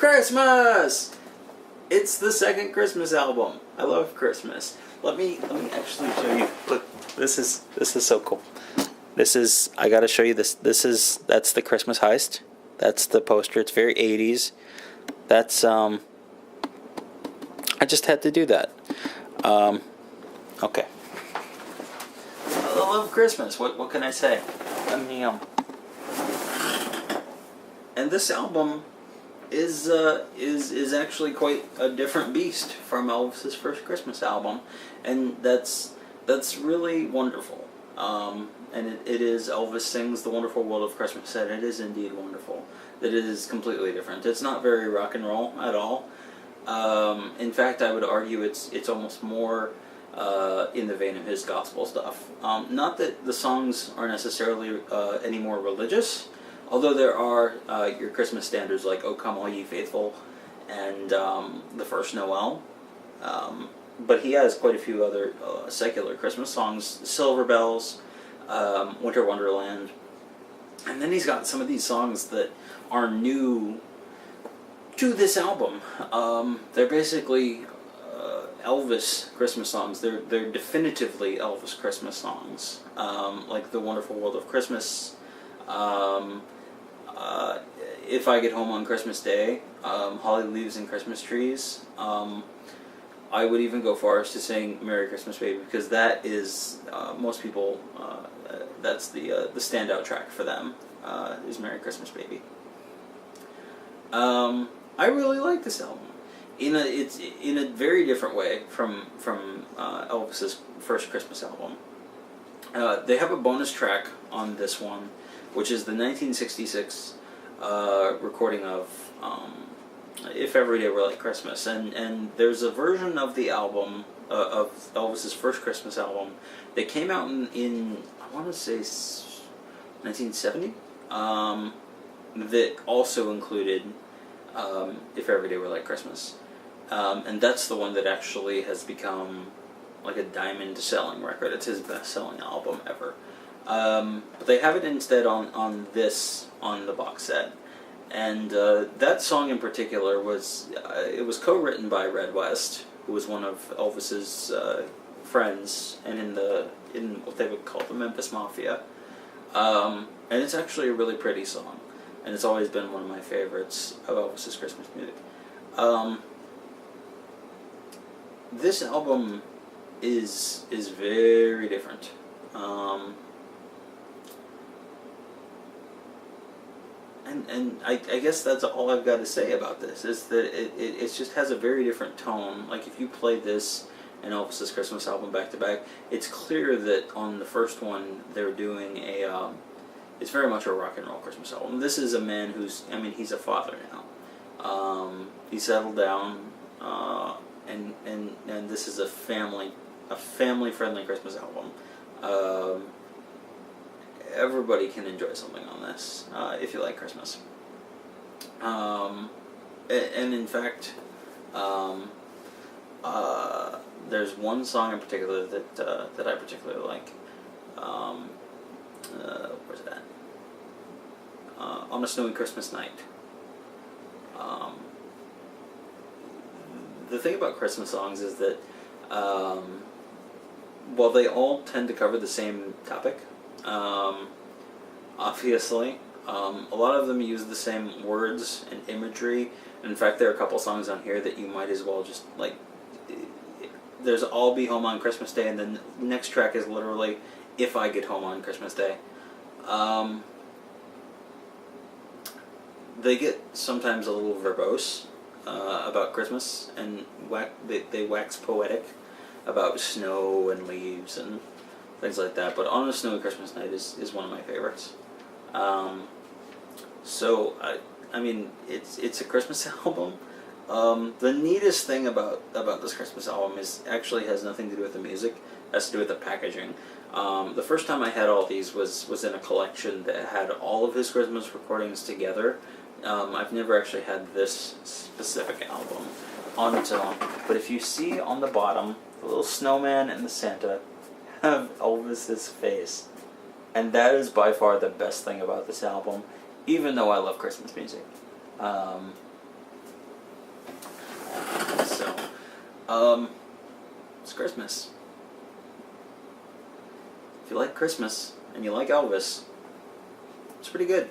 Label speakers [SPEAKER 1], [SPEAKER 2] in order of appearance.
[SPEAKER 1] Christmas! It's the second Christmas album. I love Christmas. Let me actually show you. Look, this is so cool. I gotta show you this. That's the Christmas Heist. That's the poster. It's very 80s. That's I just had to do that. Okay. I love Christmas. What can I say? I mean, and this album is actually quite a different beast from Elvis's first Christmas album, and that's really wonderful. And it is Elvis Sings the Wonderful World of Christmas, and it is indeed wonderful. That it is completely different. It's not very rock and roll at all. In fact, I would argue it's almost more in the vein of his gospel stuff. Not that the songs are necessarily any more religious, although there are your Christmas standards like "O Come All Ye Faithful" and "The First Noel." But he has quite a few other secular Christmas songs: "Silver Bells," "Winter Wonderland," and then he's got some of these songs that are new to this album. They're basically Elvis Christmas songs. They're definitively Elvis Christmas songs, like "The Wonderful World of Christmas," "If I Get Home on Christmas Day," "Holly Leaves and Christmas Trees." I would even go far as to sing "Merry Christmas, Baby," because that is most people. That's the standout track for them. Is "Merry Christmas, Baby." I really like this album. It's in a very different way from Elvis's first Christmas album. They have a bonus track on this one, which is the 1966 recording of "If Every Day Were Like Christmas," and there's a version of the album of Elvis's first Christmas album that came out in I want to say 1970 that also included "If Every Day Were Like Christmas," and that's the one that actually has become like a diamond selling record. It's his best selling album ever. But they have it instead on the box set. And that song in particular was co-written by Red West, who was one of Elvis's friends, and in what they would call the Memphis Mafia. And it's actually a really pretty song, and it's always been one of my favorites of Elvis's Christmas music. This album is very different. And I guess that's all I've got to say about this, is that it just has a very different tone. Like, if you play this and Elvis's Christmas album back to back, it's clear that on the first one they're doing it's very much a rock and roll Christmas album. This is a man he's a father now. He settled down, and this is a family friendly Christmas album. Everybody can enjoy something on this if you like Christmas. And in fact, there's one song in particular that I particularly like. Where's that? "On a Snowy Christmas Night." The thing about Christmas songs is that while they all tend to cover the same topic, obviously, a lot of them use the same words and imagery. In fact, there are a couple songs on here that you might as well just, like, there's "I'll Be Home on Christmas Day," and then the next track is literally "If I Get Home on Christmas Day." They get sometimes a little verbose about Christmas, and they wax poetic about snow and leaves and things like that. But "On a Snowy Christmas Night" is one of my favorites. So I mean, it's a Christmas album. The neatest thing about this Christmas album actually has nothing to do with the music. It has to do with the packaging. The first time I had all these was in a collection that had all of his Christmas recordings together. I've never actually had this specific album on its own. But if you see on the bottom, the little snowman and the Santa have Elvis's face. And that is by far the best thing about this album, even though I love Christmas music. It's Christmas. If you like Christmas and you like Elvis, it's pretty good.